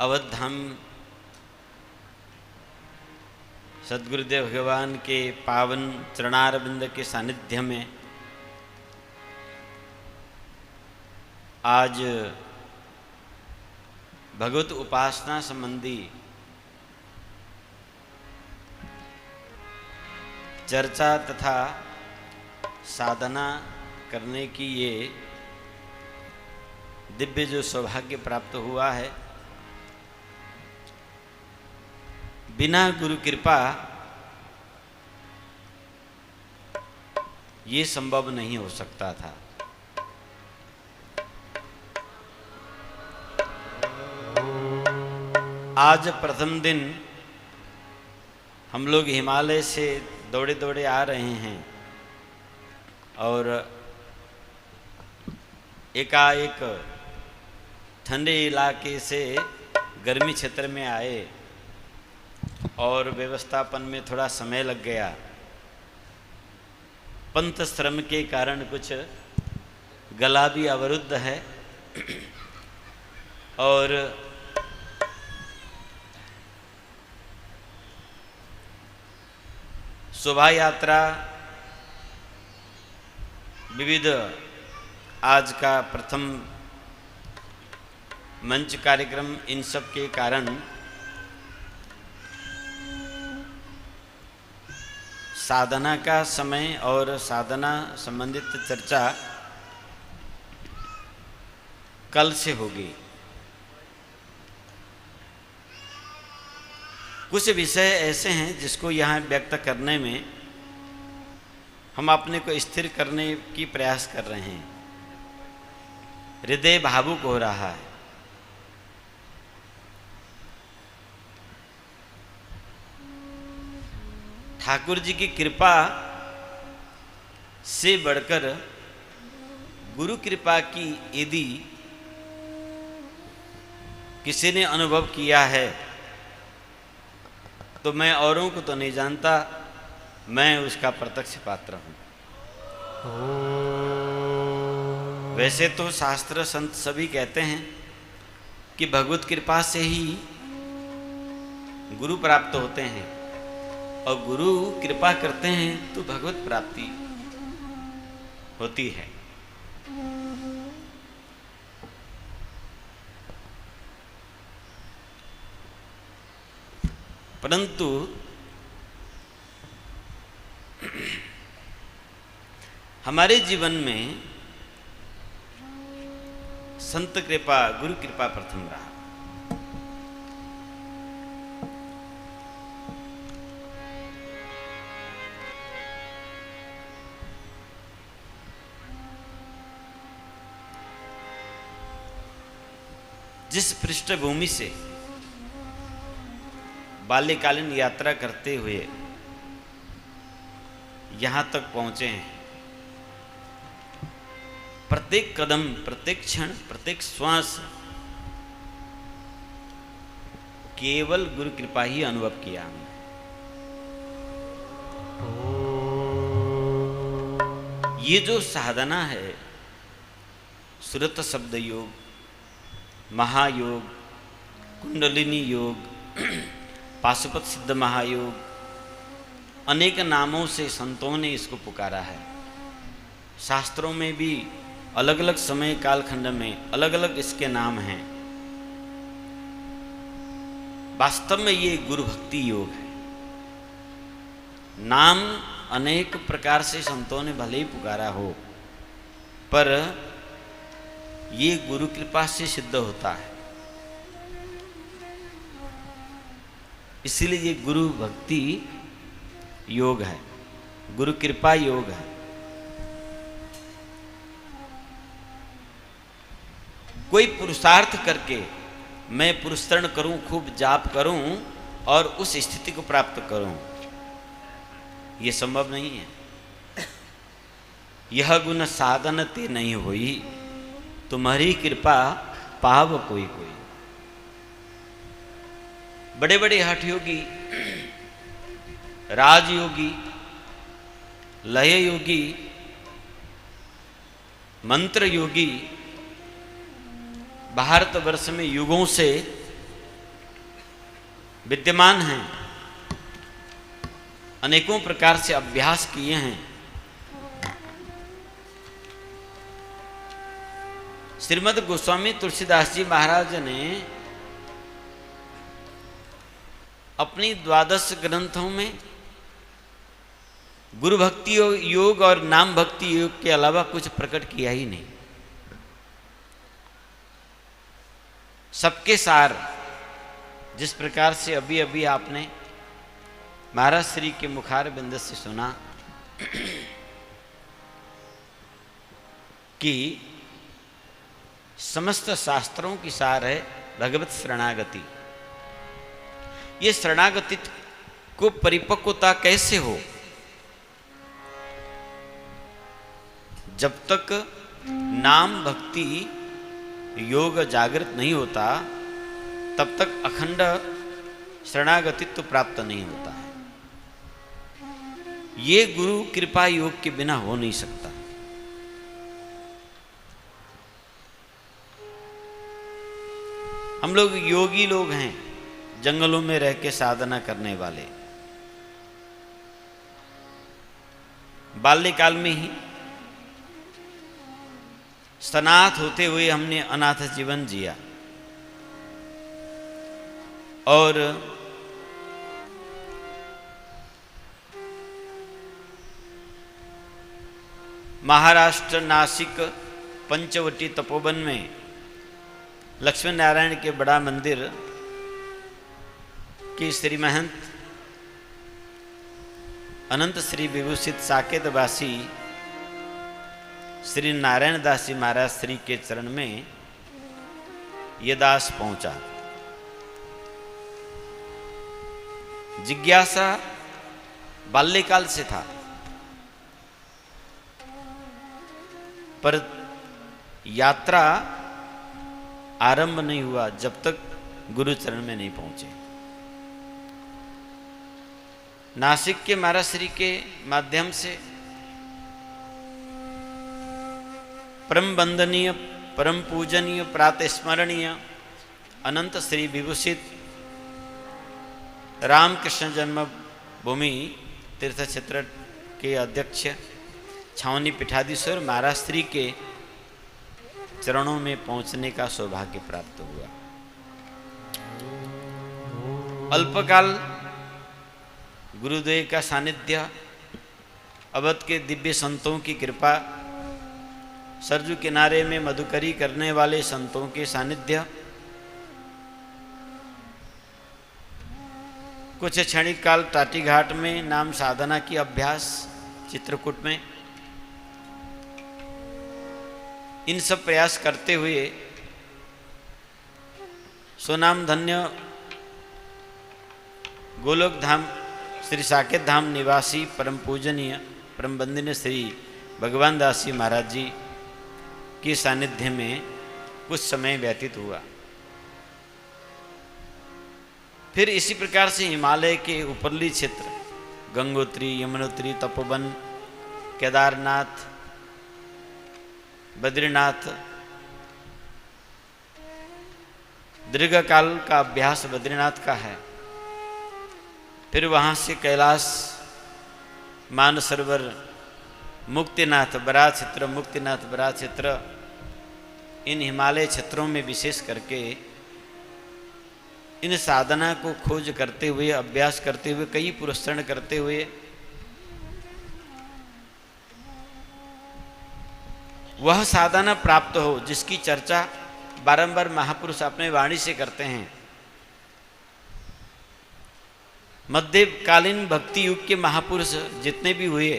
अवध धाम सद्गुरुदेव भगवान के पावन चरणारविंद के सानिध्य में आज भगवत उपासना संबंधी चर्चा तथा साधना करने की ये दिव्य जो सौभाग्य प्राप्त हुआ है, बिना गुरु कृपा ये संभव नहीं हो सकता था। आज प्रथम दिन हम लोग हिमालय से दौड़े दौड़े आ रहे हैं और एकाएक ठंडे इलाके से गर्मी क्षेत्र में आए और व्यवस्थापन में थोड़ा समय लग गया। पंथ श्रम के कारण कुछ गला भी अवरुद्ध है और शोभा यात्रा विविध आज का प्रथम मंच कार्यक्रम इन सब के कारण साधना का समय और साधना संबंधित चर्चा कल से होगी। कुछ विषय ऐसे हैं जिसको यहाँ व्यक्त करने में हम अपने को स्थिर करने की प्रयास कर रहे हैं। हृदय भावुक हो रहा है। ठाकुर जी की कृपा से बढ़कर गुरु कृपा की यदि किसी ने अनुभव किया है तो मैं औरों को तो नहीं जानता, मैं उसका प्रत्यक्ष पात्र हूं। वैसे तो शास्त्र संत सभी कहते हैं कि भगवत कृपा से ही गुरु प्राप्त होते हैं और गुरु कृपा करते हैं तो भगवत प्राप्ति होती है। परंतु हमारे जीवन में संत कृपा, गुरु कृपा प्रथम रहा। जिस पृष्ठभूमि से बाल्यकालीन यात्रा करते हुए यहां तक पहुंचे हैं, प्रत्येक कदम, प्रत्येक क्षण, प्रत्येक श्वास केवल गुरु कृपा ही अनुभव किया हमने। ये जो साधना है, सुरत शब्द योग, महायोग, कुंडलिनी योग, पाशुपत सिद्ध महायोग, अनेक नामों से संतों ने इसको पुकारा है। शास्त्रों में भी अलग अलग समय कालखंड में अलग अलग इसके नाम हैं। वास्तव में ये गुरु भक्ति योग है। नाम अनेक प्रकार से संतों ने भले ही पुकारा हो, पर ये गुरु कृपा से सिद्ध होता है। इसीलिए ये गुरु भक्ति योग है, गुरु कृपा योग है। कोई पुरुषार्थ करके मैं पुरस्करण करूं, खूब जाप करूं और उस स्थिति को प्राप्त करूं, यह संभव नहीं है। यह गुण साधन ते नहीं हुई, तुम्हारी कृपा पाव कोई कोई। बड़े बड़े हठ योगी, राजयोगी, लय योगी, मंत्र योगी भारतवर्ष में युगों से विद्यमान हैं, अनेकों प्रकार से अभ्यास किए हैं। श्रीमद् गोस्वामी तुलसीदास जी महाराज ने अपनी 12 ग्रंथों में गुरु भक्ति योग और नाम भक्ति योग के अलावा कुछ प्रकट किया ही नहीं। सबके सार, जिस प्रकार से अभी अभी आपने महाराज श्री के मुखार बिंद से सुना कि समस्त शास्त्रों की सार है भगवत शरणागति। ये शरणागति को परिपक्वता कैसे हो? जब तक नाम भक्ति योग जागृत नहीं होता तब तक अखंड शरणागतित्व प्राप्त नहीं होता है। ये गुरु कृपा योग के बिना हो नहीं सकता। हम लोग योगी लोग हैं, जंगलों में रह के साधना करने वाले। बाल्यकाल में ही सनाथ होते हुए हमने अनाथ जीवन जिया और महाराष्ट्र नासिक पंचवटी तपोवन में लक्ष्मी नारायण के बड़ा मंदिर की श्री महंत अनंत श्री विभूषित साकेतवासी श्री नारायण दास जी महाराज श्री के चरण में ये दास पहुंचा। जिज्ञासा बाल्यकाल से था, पर यात्रा आरंभ नहीं हुआ जब तक गुरु चरण में नहीं पहुंचे। नासिक के महाराज श्री के माध्यम से परम वंदनीय परम पूजनीय प्रातः स्मरणीय अनंत श्री विभूषित रामकृष्ण जन्मभूमि तीर्थ क्षेत्र के अध्यक्ष छावनी पीठाधीश्वर महाराज श्री के चरणों में पहुंचने का सौभाग्य प्राप्त हुआ। अल्पकाल गुरुदेव का सानिध्य, अवध के दिव्य संतों की कृपा, सरजू किनारे में मधुकरी करने वाले संतों के सानिध्य, कुछ क्षणिक काल टाटी घाट में नाम साधना की अभ्यास चित्रकूट में, इन सब प्रयास करते हुए स्वनाम धन्य गोलोक धाम श्री साकेत धाम निवासी परम पूजनीय परम वंदनीय श्री भगवान दास जी महाराज जी के सानिध्य में कुछ समय व्यतीत हुआ। फिर इसी प्रकार से हिमालय के ऊपरली क्षेत्र गंगोत्री, यमुनोत्री, तपोवन, केदारनाथ, बद्रीनाथ, दीर्घकाल का अभ्यास बद्रीनाथ का है। फिर वहाँ से कैलाश, मानसरोवर, मुक्तिनाथ बराह क्षेत्र, मुक्तिनाथ बराह क्षेत्र, इन हिमालय क्षेत्रों में विशेष करके इन साधना को खोज करते हुए, अभ्यास करते हुए, कई पुरस्करण करते हुए वह साधना प्राप्त हो जिसकी चर्चा बारंबार महापुरुष अपने वाणी से करते हैं। मध्यकालीन भक्ति युग के महापुरुष जितने भी हुए,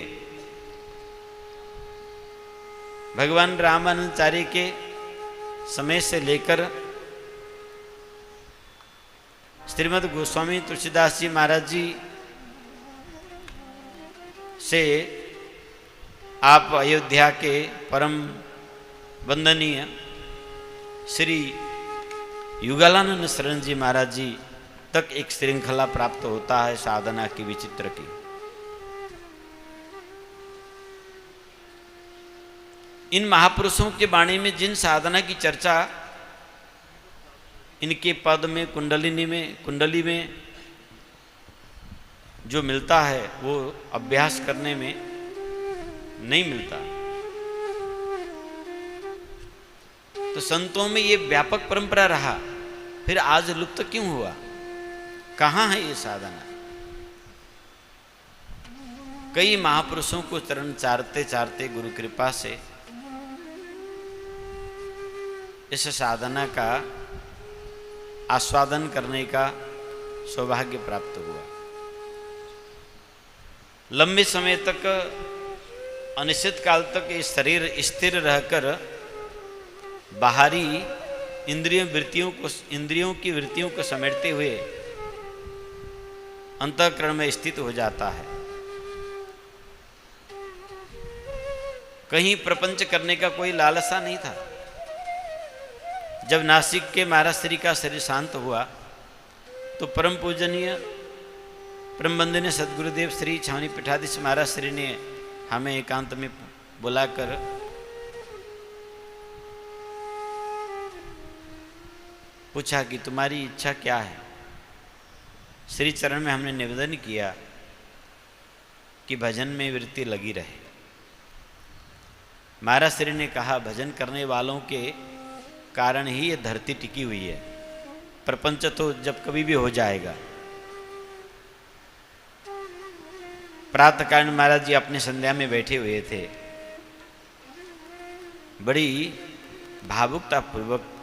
भगवान रामानंदाचार्य के समय से लेकर श्रीमद् गोस्वामी तुलसीदास जी महाराज जी से आप अयोध्या के परम वंदनीय श्री युगलानंद शरण जी महाराज जी तक एक श्रृंखला प्राप्त होता है साधना की विचित्र की। इन महापुरुषों के वाणी में जिन साधना की चर्चा इनके पद में, कुंडली में जो मिलता है वो अभ्यास करने में नहीं मिलता। तो संतों में ये व्यापक परंपरा रहा, फिर आज लुप्त क्यों हुआ? कहाँ है ये साधना? कई महापुरुषों को चरण चारते चारते गुरु कृपा से इस साधना का आस्वादन करने का सौभाग्य प्राप्त हुआ। लंबे समय तक, अनिश्चित काल तक ये शरीर स्थिर रहकर बाहरी इंद्रियों की वृत्तियों को समेटते हुए अंतःकरण में स्थित हो जाता है। कहीं प्रपंच करने का कोई लालसा नहीं था। जब नासिक के महाराज श्री का शरीर शांत हुआ तो परम पूजनीय परम वंदनीय सदगुरुदेव श्री छावनी पीठाधीश महाराज श्री ने हमें एकांत में बुलाकर पूछा कि तुम्हारी इच्छा क्या है? श्री चरण में हमने निवेदन किया कि भजन में वृत्ति लगी रहे। महाराज श्री ने कहा, भजन करने वालों के कारण ही ये धरती टिकी हुई है। प्रपंच तो जब कभी भी हो जाएगा। प्रातःकालीन महाराज जी अपने संध्या में बैठे हुए थे। बड़ी भावुकता पूर्वक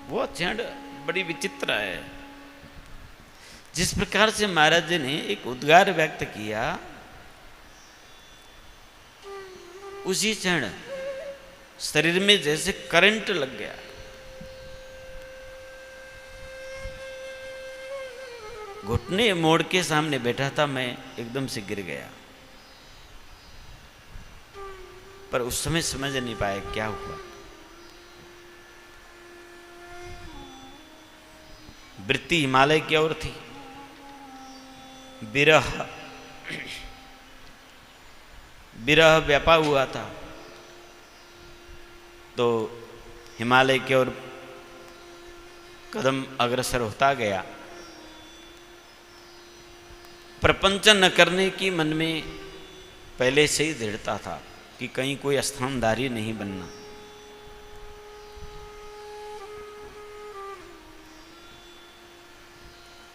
वो क्षण बड़ी विचित्र है। जिस प्रकार से महाराज जी ने एक उद्गार व्यक्त किया, उसी क्षण शरीर में जैसे करंट लग गया। घुटने मोड़ के सामने बैठा था मैं, एकदम से गिर गया। पर उस समय समझ नहीं पाया क्या हुआ। वृत्ति हिमालय की ओर थी। विरह व्यापा हुआ था, तो हिमालय की ओर कदम अग्रसर होता गया। प्रपंच न करने की मन में पहले से ही दृढ़ता था कि कहीं कोई स्थानधारी नहीं बनना।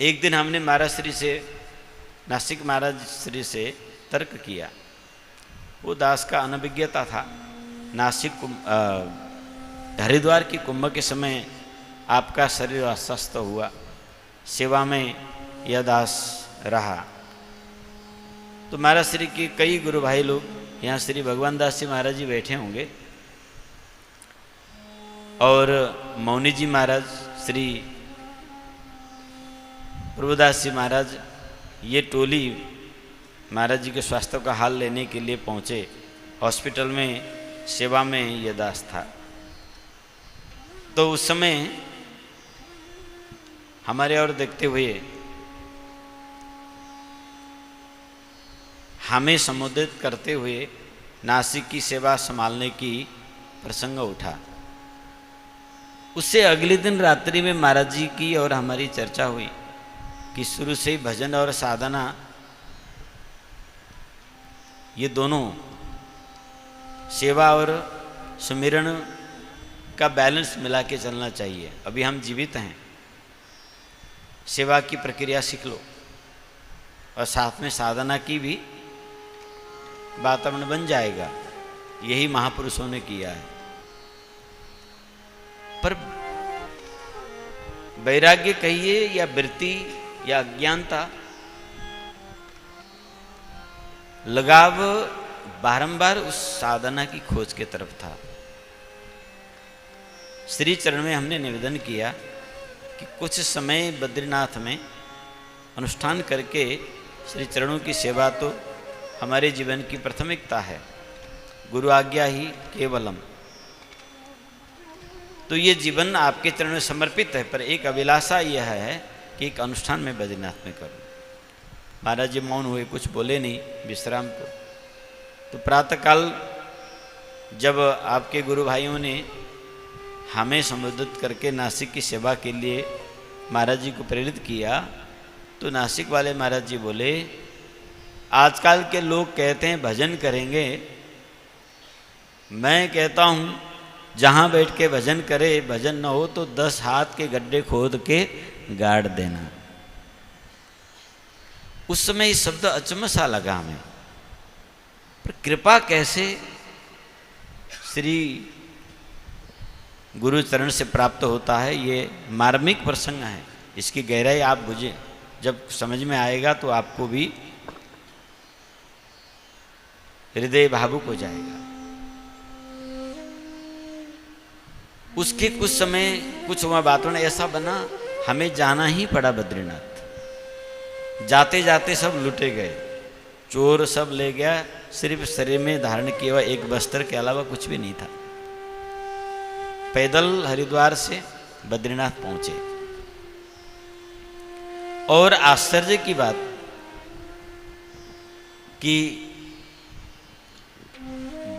एक दिन हमने महाराज श्री से, नासिक महाराज श्री से तर्क किया। वो दास का अनभिज्ञता था। नासिक हरिद्वार की कुंभ के समय आपका शरीर अस्वस्थ हुआ, सेवा में यह दास रहा। तो महाराज श्री के कई गुरु भाई लोग, यहाँ श्री भगवान दास जी महाराज जी बैठे होंगे और मौनी जी महाराज, श्री प्रभुदास जी महाराज, ये टोली महाराज जी के स्वास्थ्य का हाल लेने के लिए पहुँचे। हॉस्पिटल में सेवा में यह दास था। तो उस समय हमारे ओर देखते हुए हमें संबोधित करते हुए नासिक की सेवा संभालने की प्रसंग उठा। उससे अगले दिन रात्रि में महाराज जी की और हमारी चर्चा हुई कि शुरू से ही भजन और साधना, ये दोनों सेवा और सुमिरन का बैलेंस मिला के चलना चाहिए। अभी हम जीवित हैं, सेवा की प्रक्रिया सीख लो और साथ में साधना की भी वातावरण बन जाएगा। यही महापुरुषों ने किया है। पर वैराग्य कहिए या वृत्ति या अज्ञानता, लगाव बारंबार उस साधना की खोज के तरफ था। श्री चरण में हमने निवेदन किया कि कुछ समय बद्रीनाथ में अनुष्ठान करके श्री चरणों की सेवा तो हमारे जीवन की प्राथमिकता है। गुरु आज्ञा ही केवलम। तो ये जीवन आपके चरण में समर्पित है, पर एक अभिलाषा यह है कि एक अनुष्ठान में बद्रीनाथ में करूं। महाराज जी मौन हुए, कुछ बोले नहीं, विश्राम को। तो प्रातःकाल जब आपके गुरु भाइयों ने हमें संबोधित करके नासिक की सेवा के लिए महाराज जी को प्रेरित किया, तो नासिक वाले महाराज जी बोले, आजकल के लोग कहते हैं भजन करेंगे, मैं कहता हूँ जहाँ बैठ के भजन करे, भजन न हो तो 10 हाथ के गड्ढे खोद के गाड़ देना। उस समय ये शब्द अचमस सा लगा हमें, पर कृपा कैसे श्री गुरु चरण से प्राप्त होता है, ये मार्मिक प्रसंग है। इसकी गहराई आप बुझे, जब समझ में आएगा तो आपको भी हृदय भावुक हो जाएगा। उसके कुछ समय कुछ वातावरण ऐसा बना, हमें जाना ही पड़ा बद्रीनाथ। जाते जाते सब लुटे गए, चोर सब ले गया, सिर्फ शरीर में धारण किया हुआ एक वस्त्र के अलावा कुछ भी नहीं था। पैदल हरिद्वार से बद्रीनाथ पहुंचे। और आश्चर्य की बात कि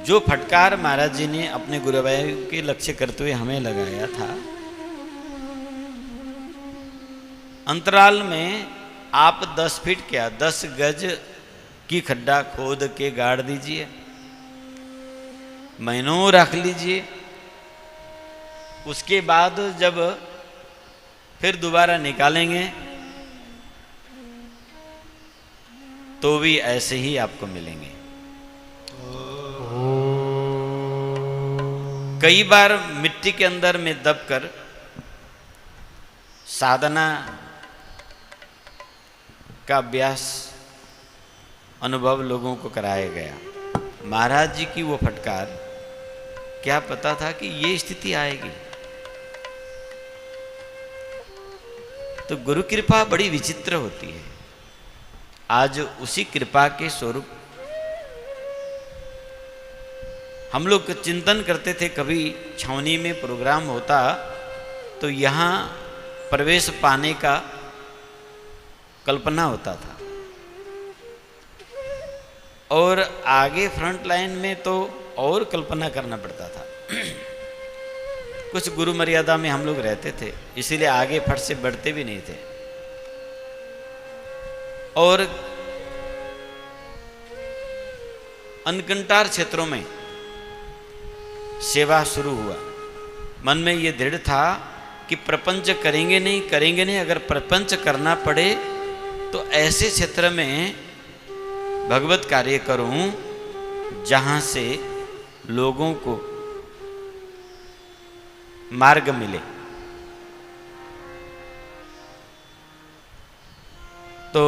जो फटकार महाराज जी ने अपने गुरुभाई के लक्ष्य करते हुए हमें लगाया था, अंतराल में आप 10 फीट क्या 10 गज की खड्डा खोद के गाड़ दीजिए, महीनों रख लीजिए। उसके बाद जब फिर दोबारा निकालेंगे तो भी ऐसे ही आपको मिलेंगे। कई बार मिट्टी के अंदर में दबकर साधना का अभ्यास अनुभव लोगों को कराया गया। महाराज जी की वो फटकार, क्या पता था कि ये स्थिति आएगी। तो गुरु कृपा बड़ी विचित्र होती है। आज उसी कृपा के स्वरूप हम लोग चिंतन करते थे, कभी छावनी में प्रोग्राम होता तो यहाँ प्रवेश पाने का कल्पना होता था, और आगे फ्रंट लाइन में तो और कल्पना करना पड़ता था। कुछ गुरु मर्यादा में हम लोग रहते थे, इसीलिए आगे फट से बढ़ते भी नहीं थे। और अनकंटार क्षेत्रों में सेवा शुरू हुआ। मन में ये दृढ़ था कि प्रपंच करेंगे नहीं, अगर प्रपंच करना पड़े तो ऐसे क्षेत्र में भगवत कार्य करूं जहां से लोगों को मार्ग मिले। तो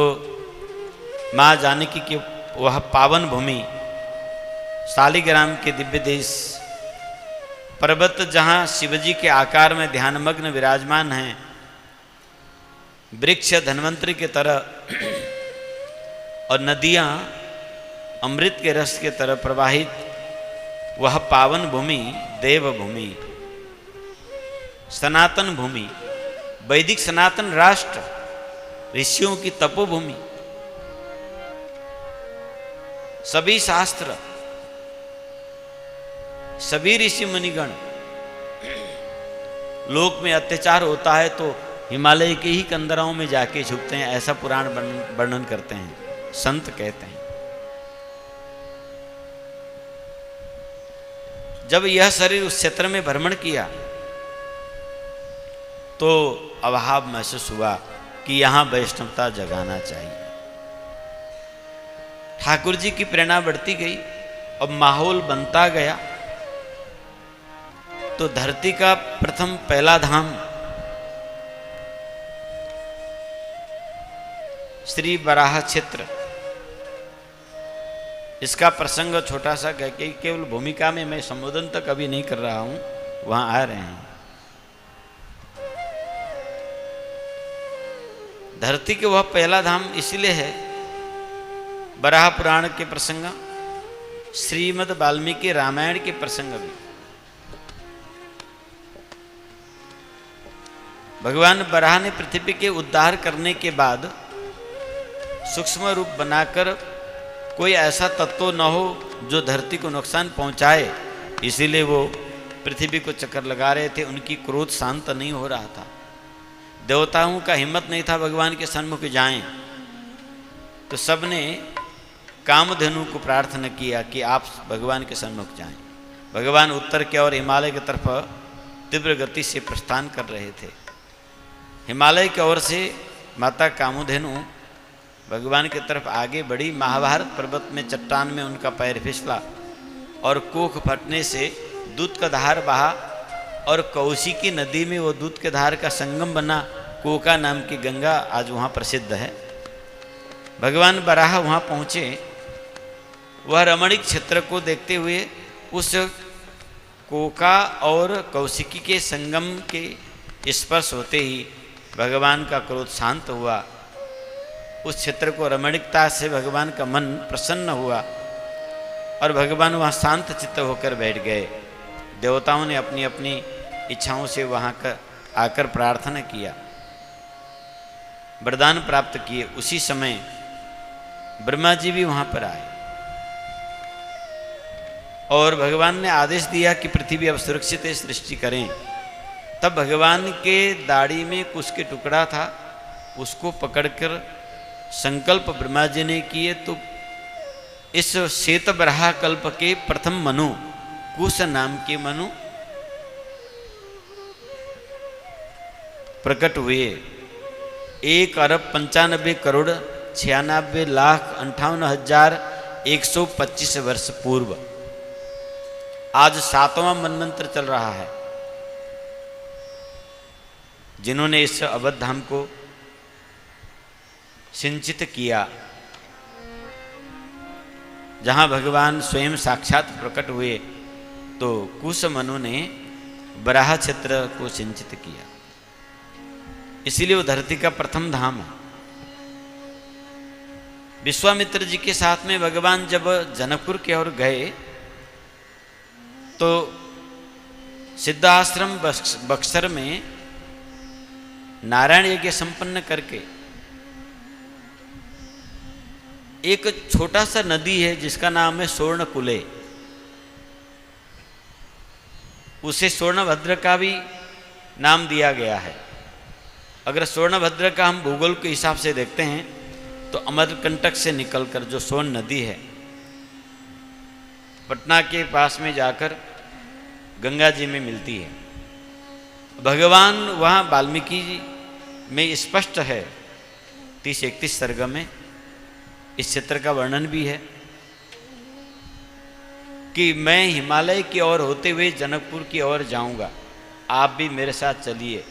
मां जानकी की वह पावन भूमि शालिग्राम के दिव्य देश, पर्वत जहाँ शिवजी के आकार में ध्यानमग्न विराजमान हैं, वृक्ष धन्वंतरी के तरह और नदियाँ अमृत के रस के तरह प्रवाहित, वह पावन भूमि देवभूमि, सनातन भूमि, वैदिक सनातन राष्ट्र, ऋषियों की तपोभूमि, सभी शास्त्र, सभी ऋषि मुनिगण। लोक में अत्याचार होता है तो हिमालय के ही कंदराओं में जाके छुपते हैं, ऐसा पुराण वर्णन करते हैं, संत कहते हैं। जब यह शरीर उस क्षेत्र में भ्रमण किया तो अभाव महसूस हुआ कि यहां वैष्णवता जगाना चाहिए। ठाकुर जी की प्रेरणा बढ़ती गई और माहौल बनता गया। तो धरती का प्रथम पहला धाम श्री बराह क्षेत्र, इसका प्रसंग छोटा सा कह के केवल भूमिका में मैं संबोधन तक अभी नहीं कर रहा हूं, वहां आ रहे हैं। धरती के वह पहला धाम इसलिए है, बराह पुराण के प्रसंग, श्रीमद् वाल्मीकि रामायण के प्रसंग भी, भगवान बराह ने पृथ्वी के उद्धार करने के बाद सूक्ष्म रूप बनाकर कोई ऐसा तत्व न हो जो धरती को नुकसान पहुंचाए, इसीलिए वो पृथ्वी को चक्कर लगा रहे थे। उनकी क्रोध शांत नहीं हो रहा था। देवताओं का हिम्मत नहीं था भगवान के सन्मुख जाएं, तो सबने कामधेनु को प्रार्थना किया कि आप भगवान के सन्मुख जाएं। भगवान उत्तर की ओर हिमालय की तरफ तीव्र गति से प्रस्थान कर रहे थे। हिमालय की ओर से माता कामधेनु भगवान की तरफ आगे बढ़ी। महाभारत पर्वत में चट्टान में उनका पैर फिसला और कोख फटने से दूध का धार बहा और कौशिकी नदी में वो दूध के धार का संगम बना। कोका नाम की गंगा आज वहाँ प्रसिद्ध है। भगवान बराह वहाँ पहुँचे। वह रमणीक क्षेत्र को देखते हुए उस कोका और कौशिकी के संगम के स्पर्श होते ही भगवान का क्रोध शांत हुआ। उस क्षेत्र को रमणीकता से भगवान का मन प्रसन्न हुआ और भगवान वहाँ शांत चित्त होकर बैठ गए। देवताओं ने अपनी अपनी इच्छाओं से वहाँ का आकर प्रार्थना किया, वरदान प्राप्त किए। उसी समय ब्रह्मा जी भी वहाँ पर आए और भगवान ने आदेश दिया कि पृथ्वी अब सुरक्षित है, सृष्टि करें। तब भगवान के दाढ़ी में कुछ के टुकड़ा था, उसको पकड़कर संकल्प ब्रह्मा जी ने किए। तो इस श्वेतबराह कल्प के प्रथम मनु, कुश नाम के मनु प्रकट हुए। 1,95,96,58,125 वर्ष पूर्व। आज 7वां मनमंत्र चल रहा है। जिन्होंने इस अवध धाम को सिंचित किया, जहां भगवान स्वयं साक्षात प्रकट हुए, तो कुश मनु ने बराह क्षेत्र को सिंचित किया। इसीलिए वो धरती का प्रथम धाम है। विश्वामित्र जी के साथ में भगवान जब जनकपुर की ओर गए तो सिद्धाश्रम बक्सर में नारायण यज्ञ संपन्न करके एक छोटा सा नदी है जिसका नाम है स्वर्णकुले, उसे स्वर्णभद्र का भी नाम दिया गया है। अगर स्वर्णभद्र का हम भूगोल के हिसाब से देखते हैं तो अमरकंटक से निकलकर जो सोन नदी है, पटना के पास में जाकर गंगा जी में मिलती है। भगवान वहाँ वाल्मीकि में स्पष्ट है, 30-31 सर्ग में इस क्षेत्र का वर्णन भी है कि मैं हिमालय की ओर होते हुए जनकपुर की ओर जाऊंगा, आप भी मेरे साथ चलिए।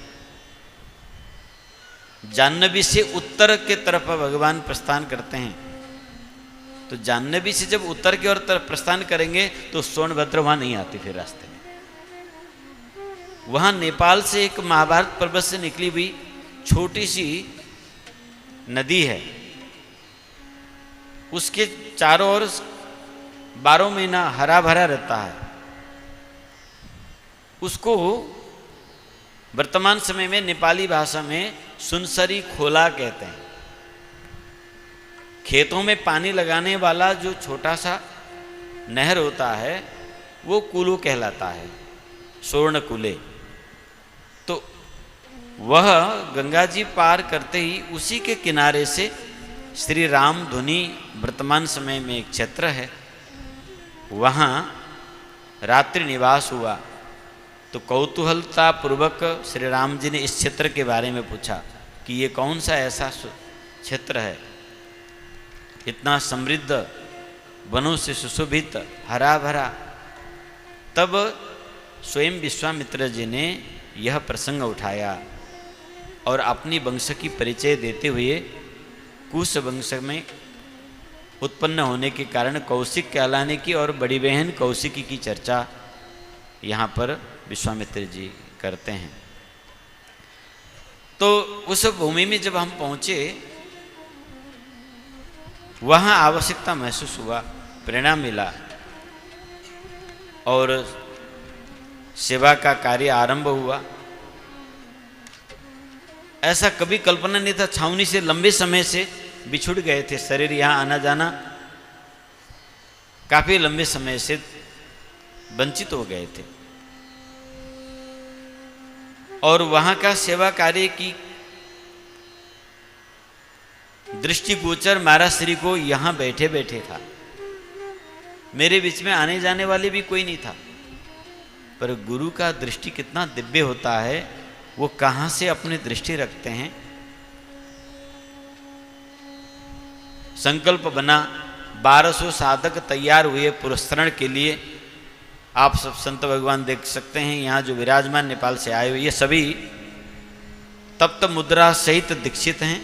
जाह्नवी से उत्तर के तरफ भगवान प्रस्थान करते हैं। तो जाह्नवी से जब उत्तर की ओर तरफ प्रस्थान करेंगे तो सोनभद्र वहां नहीं आती, फिर रास्ते में वहां नेपाल से एक महाभारत पर्वत से निकली हुई छोटी सी नदी है, उसके चारों ओर 12 महीना हरा भरा रहता है। उसको वर्तमान समय में नेपाली भाषा में सुनसरी खोला कहते हैं। खेतों में पानी लगाने वाला जो छोटा सा नहर होता है वो कुलू कहलाता है, स्वर्णकुले। तो वह गंगा जी पार करते ही उसी के किनारे से श्री राम धुनी वर्तमान समय में एक क्षेत्र है, वहाँ रात्रि निवास हुआ। तो कौतूहलता पूर्वक श्री राम जी ने इस क्षेत्र के बारे में पूछा कि ये कौन सा ऐसा क्षेत्र है, इतना समृद्ध, वनों से सुशोभित, हरा भरा। तब स्वयं विश्वामित्र जी ने यह प्रसंग उठाया और अपनी वंश की परिचय देते हुए कुश वंश में उत्पन्न होने के कारण कौशिक कहलाने की और बड़ी बहन कौशिकी की चर्चा यहाँ पर विश्वामित्र जी करते हैं। तो उस भूमि में जब हम पहुँचे, वहाँ आवश्यकता महसूस हुआ, प्रेरणा मिला और सेवा का कार्य आरंभ हुआ। ऐसा कभी कल्पना नहीं था। छावनी से लंबे समय से बिछुड़ गए थे, शरीर यहाँ आना जाना काफी लंबे समय से वंचित हो गए थे और वहाँ का सेवा कार्य की दृष्टिगोचर महाराज श्री को यहाँ बैठे बैठे था। मेरे बीच में आने जाने वाले भी कोई नहीं था। पर गुरु का दृष्टि कितना दिव्य होता है, वो कहाँ से अपनी दृष्टि रखते हैं। संकल्प बना, 1200 साधक तैयार हुए पुरस्करण के लिए। आप सब संत भगवान देख सकते हैं, यहाँ जो विराजमान नेपाल से आए हुए, ये सभी तप्त मुद्रा सहित दीक्षित हैं,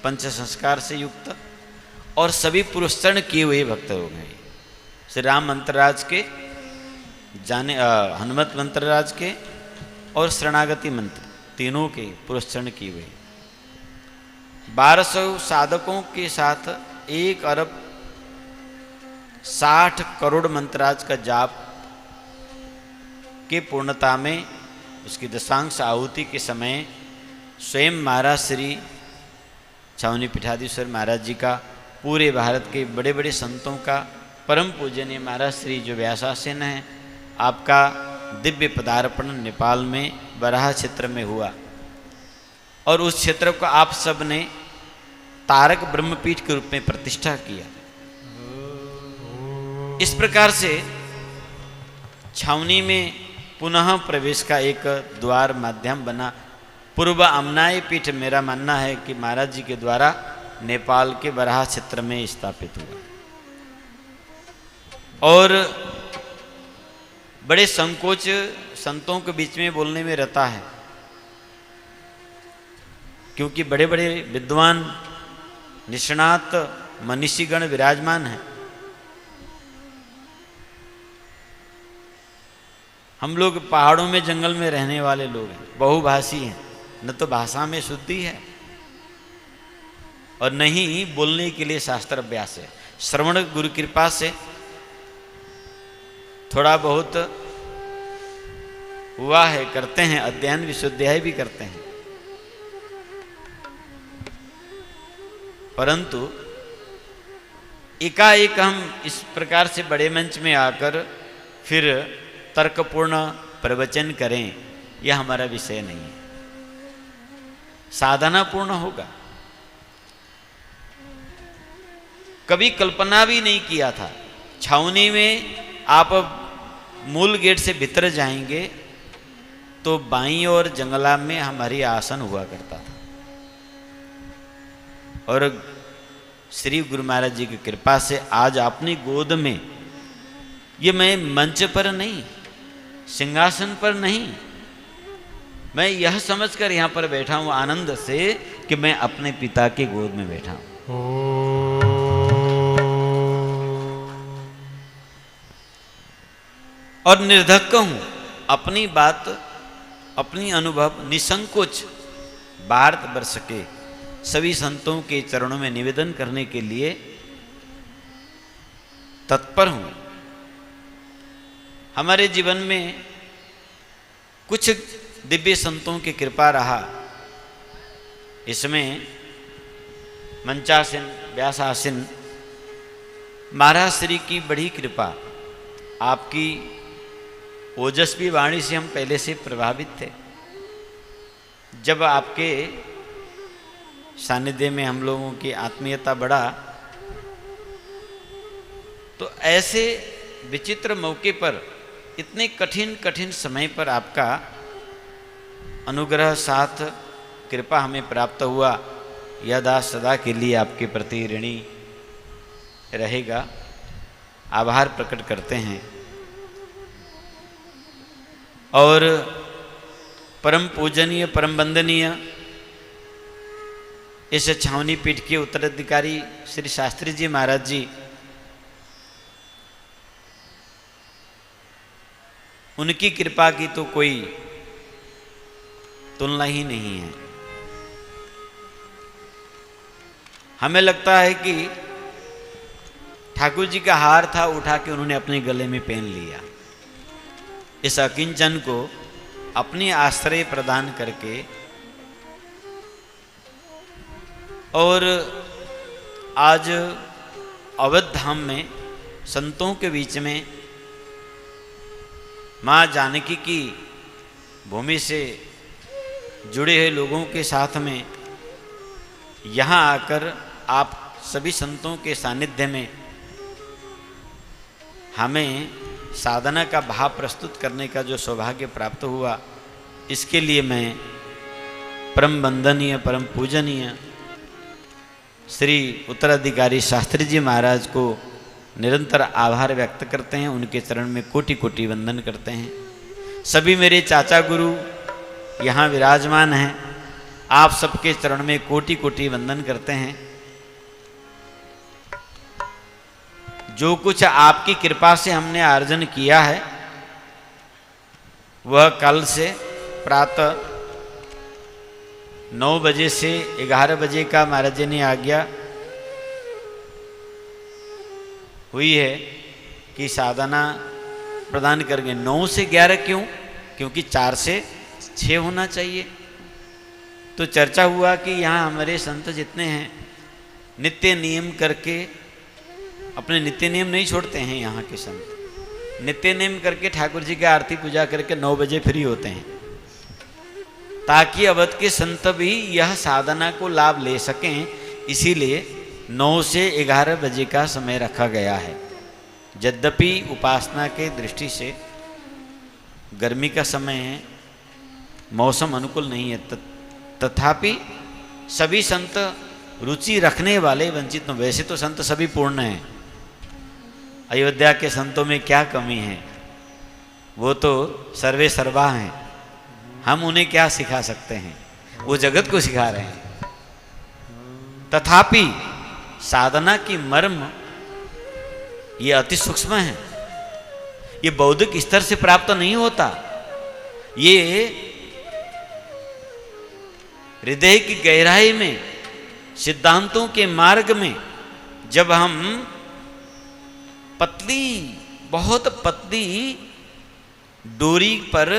पंच संस्कार से युक्त, और सभी पुरस्करण किए हुए भक्त लोग हैं। श्री राम मंत्रराज के जाने, हनुमत मंत्रराज के और शरणागति मंत्र, तीनों के पुरस्करण किए हुए। 1200 साधकों के साथ 1 अरब 60 करोड़ मंत्रराज का जाप के पूर्णता में, उसकी दशांश आहुति के समय स्वयं महाराज श्री छावनी पीठाधीश्वर महाराज जी का, पूरे भारत के बड़े बड़े संतों का, परम पूजनीय महाराज श्री जो व्यासासीन हैं, आपका दिव्य पदार्पण नेपाल में बराह क्षेत्र में हुआ। और उस क्षेत्र को आप सब ने तारक ब्रह्मपीठ के रूप में प्रतिष्ठा किया। इस प्रकार से छावनी में पुनः प्रवेश का एक द्वार माध्यम बना। पूर्व अमनाई पीठ मेरा मानना है कि महाराज जी के द्वारा नेपाल के बराह क्षेत्र में स्थापित हुआ। और बड़े संकोच संतों के बीच में बोलने में रहता है, क्योंकि बड़े बड़े विद्वान निष्णात मनीषीगण विराजमान हैं। हम लोग पहाड़ों में जंगल में रहने वाले लोग हैं, बहुभाषी हैं, न तो भाषा में शुद्धि है और न ही बोलने के लिए शास्त्र अभ्यास है। श्रवण गुरु कृपा से थोड़ा बहुत हुआ है, करते हैं, अध्ययन विश्वविद्यालय भी करते हैं, परंतु एकाएक हम इस प्रकार से बड़े मंच में आकर फिर तर्कपूर्ण प्रवचन करें, यह हमारा विषय नहीं है। साधना पूर्ण होगा। कभी कल्पना भी नहीं किया था। छावनी में आप मूल गेट से भीतर जाएंगे तो बाईं ओर जंगला में हमारी आसन हुआ करता था, और श्री गुरु महाराज जी की कृपा से आज अपनी गोद में, ये मैं मंच पर नहीं, सिंहासन पर नहीं, मैं यह समझकर यहाँ पर बैठा हूँ आनंद से कि मैं अपने पिता की गोद में बैठा हूँ। और निर्धक्क हूँ, अपनी बात, अपनी अनुभव निसंकोच भारतवर्ष के सभी संतों के चरणों में निवेदन करने के लिए तत्पर हूँ। हमारे जीवन में कुछ दिव्य संतों की कृपा रहा, इसमें मंचासीन, व्यासासीन महाराज श्री की बड़ी कृपा, आपकी ओजस्वी वाणी से हम पहले से प्रभावित थे। जब आपके सानिध्य में हम लोगों की आत्मीयता बढ़ा, तो ऐसे विचित्र मौके पर, इतने कठिन कठिन समय पर आपका अनुग्रह साथ कृपा हमें प्राप्त हुआ। यह दास सदा के लिए आपके प्रति ऋणी रहेगा। आभार प्रकट करते हैं। और परम पूजनीय, परम वंदनीय इस छावनी पीठ के उत्तराधिकारी श्री शास्त्री जी महाराज जी, उनकी कृपा की तो कोई तुलना ही नहीं है। हमें लगता है कि ठाकुर जी का हार था, उठा के उन्होंने अपने गले में पहन लिया। इस अकिंचन को अपनी आश्रय प्रदान करके, और आज अवध धाम में संतों के बीच में माँ जानकी की भूमि से जुड़े हुए लोगों के साथ में यहाँ आकर आप सभी संतों के सानिध्य में हमें साधना का भाव प्रस्तुत करने का जो सौभाग्य प्राप्त हुआ, इसके लिए मैं परम वंदनीय परम पूजनीय श्री उत्तराधिकारी शास्त्री जी महाराज को निरंतर आभार व्यक्त करते हैं। उनके चरण में कोटि कोटि वंदन करते हैं। सभी मेरे चाचा गुरु यहाँ विराजमान हैं, आप सबके चरण में कोटि कोटि वंदन करते हैं। जो कुछ आपकी कृपा से हमने अर्जन किया है, वह कल से प्रातः 9 बजे से 11 बजे का महाराज जी ने आज्ञा हुई है कि साधना प्रदान करेंगे। 9 से 11 क्यों? क्योंकि 4 से 6 होना चाहिए। तो चर्चा हुआ कि यहाँ हमारे संत जितने हैं नित्य नियम करके, अपने नित्य नियम नहीं छोड़ते हैं यहाँ के संत, नित्य नियम करके ठाकुर जी की आरती पूजा करके 9 बजे फ्री होते हैं, ताकि अवध के संत भी यह साधना को लाभ ले सकें। इसीलिए 9 से 11 बजे का समय रखा गया है। यद्यपि उपासना के दृष्टि से गर्मी का समय है, मौसम अनुकूल नहीं है, तथापि सभी संत रुचि रखने वाले वंचित न। वैसे तो संत सभी पूर्ण हैं, अयोध्या के संतों में क्या कमी है, वो तो सर्वे सर्वा हैं। हम उन्हें क्या सिखा सकते हैं, वो जगत को सिखा रहे हैं। तथापि साधना की मर्म ये अति सूक्ष्म है, ये बौद्धिक स्तर से प्राप्त नहीं होता। ये हृदय की गहराई में, सिद्धांतों के मार्ग में जब हम पतली, बहुत पतली डोरी पर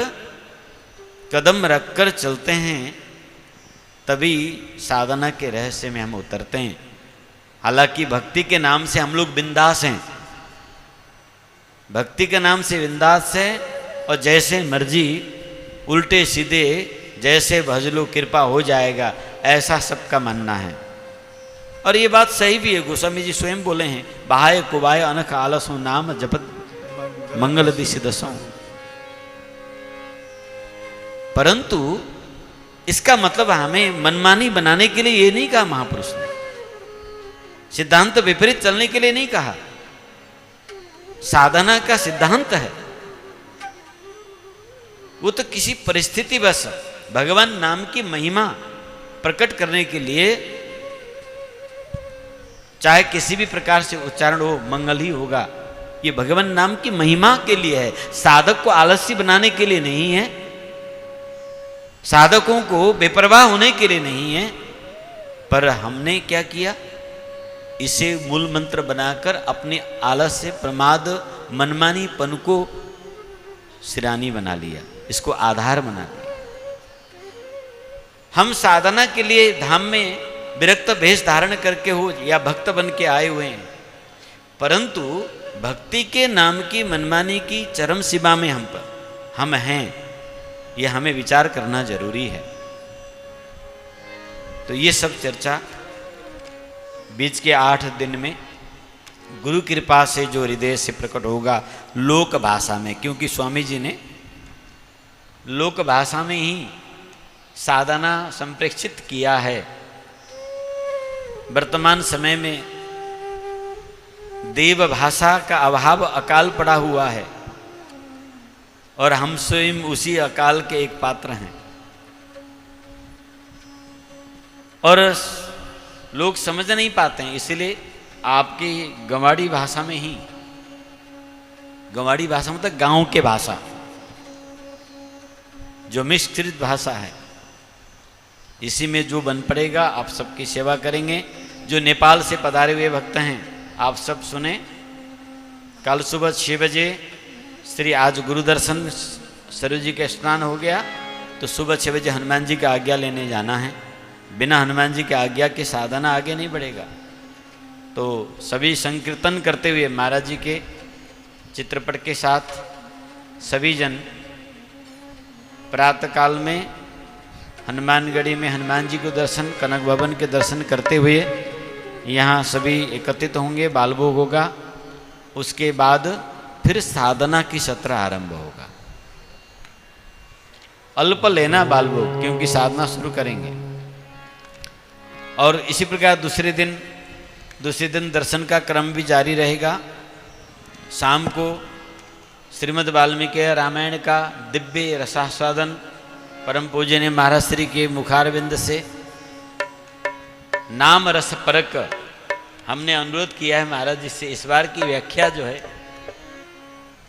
कदम रखकर चलते हैं, तभी साधना के रहस्य में हम उतरते हैं। हालांकि भक्ति के नाम से हम लोग बिंदास हैं, भक्ति के नाम से बिंदास है, और जैसे मर्जी उल्टे सीधे जैसे भज लो कृपा हो जाएगा, ऐसा सबका मानना है। और ये बात सही भी है, गोस्वामी जी स्वयं बोले हैं, बाहाय कुबाय अनख आलसों नाम जपत मंगल दिशि दसों। परंतु इसका मतलब हमें मनमानी बनाने के लिए ये नहीं कहा महापुरुष ने, सिद्धांत विपरीत चलने के लिए नहीं कहा। साधना का सिद्धांत है, वो तो किसी परिस्थिति बस भगवान नाम की महिमा प्रकट करने के लिए, चाहे किसी भी प्रकार से उच्चारण हो, मंगल ही होगा। ये भगवान नाम की महिमा के लिए है, साधक को आलस्य बनाने के लिए नहीं है, साधकों को बेपरवाह होने के लिए नहीं है। पर हमने क्या किया, इसे मूल मंत्र बनाकर अपने आलस्य, प्रमाद, मनमानीपन को सिरानी बना लिया, इसको आधार बना लिया। हम साधना के लिए धाम में विरक्त भेष धारण करके हो या भक्त बन के आए हुए हैं, परंतु भक्ति के नाम की मनमानी की चरम सीमा में हम हैं, ये हमें विचार करना जरूरी है। तो ये सब चर्चा बीच के 8 दिन में गुरु कृपा से जो हृदय से प्रकट होगा लोक भाषा में, क्योंकि स्वामी जी ने लोक भाषा में ही साधना संप्रेक्षित किया है। वर्तमान समय में देव भाषा का अभाव अकाल पड़ा हुआ है, और हम स्वयं उसी अकाल के एक पात्र हैं। और लोग समझ नहीं पाते हैं, इसलिए आपकी गंवाड़ी भाषा में ही, गंवाड़ी भाषा मतलब गांव के भाषा, जो मिश्रित भाषा है, इसी में जो बन पड़ेगा आप सबकी सेवा करेंगे। जो नेपाल से पधारे हुए भक्त हैं आप सब सुने, कल सुबह 6 बजे श्री आज गुरु दर्शन सरयू जी का स्नान हो गया, तो सुबह 6 बजे हनुमान जी का आज्ञा लेने जाना है। बिना हनुमान जी की आज्ञा के साधना आगे नहीं बढ़ेगा। तो सभी संकीर्तन करते हुए महाराज जी के चित्रपट के साथ सभी जन प्रातःकाल में हनुमानगढ़ी में हनुमान जी को दर्शन, कनक भवन के दर्शन करते हुए यहाँ सभी एकत्रित होंगे, बालभोग होगा। उसके बाद फिर साधना की सत्र आरंभ होगा। अल्प लेना बालभोग, क्योंकि साधना शुरू करेंगे। और इसी प्रकार दूसरे दिन दर्शन का क्रम भी जारी रहेगा। शाम को श्रीमद् वाल्मीकि रामायण का दिव्य रसास्वादन परम पूजनीय महाराज श्री के मुखारविंद से नाम रस परक हमने अनुरोध किया है महाराज जी से। इस बार की व्याख्या जो है,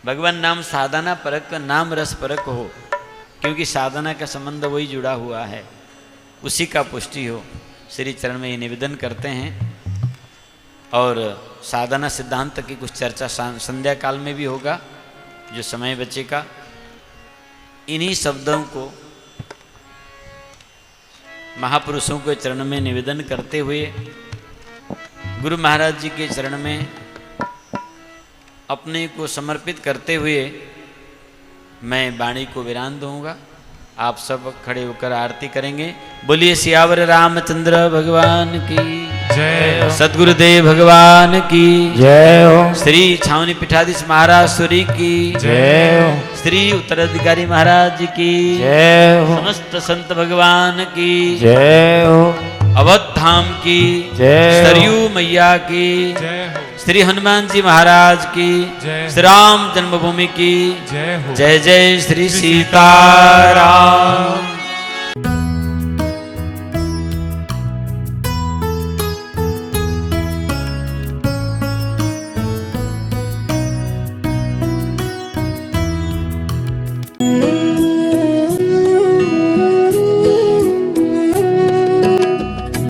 भगवान नाम साधना परक, नाम रस परक हो, क्योंकि साधना का संबंध वही जुड़ा हुआ है, उसी का पुष्टि हो। श्री चरण में ये निवेदन करते हैं। और साधना सिद्धांत की कुछ चर्चा संध्या काल में भी होगा, जो समय बचेगा। इन्हीं शब्दों को महापुरुषों के चरण में निवेदन करते हुए गुरु महाराज जी के चरण में अपने को समर्पित करते हुए मैं वाणी को विराम दूंगा। आप सब खड़े होकर आरती करेंगे। बोलिए सियावर रामचंद्र भगवान की जय हो, सद्गुरुदेव भगवान की जय हो, श्री छावनी पीठाधीश महाराज सूरी की जय हो, श्री उत्तराधिकारी महाराज जी की जय हो, समस्त संत भगवान की जय हो, अवध धाम की जय, सरयू मैया की जय हो, श्री हनुमान जी महाराज की जय, श्री राम जन्मभूमि की जय हो, जय जय श्री सीताराम।